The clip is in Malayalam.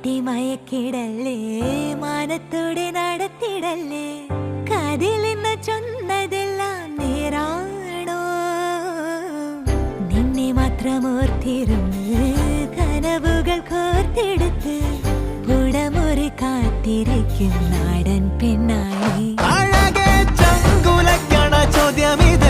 കെട്ടി മയക്കിടല്ലേ മാനത്തോടെ നടത്തിടല്ലേ കതിലിന്ന് ചൊന്നതെല്ലാം നേരാണോ നിന്നെ മാത്രം ഓർത്തിരുന്ന് കനവുകൾ കോർത്തെടുത്ത് പുടമുറി കാത്തിരിക്കും നാടൻ പെണ്ണായി അഴകേ ചങ്കുലക്കണ ചോദ്യമിത്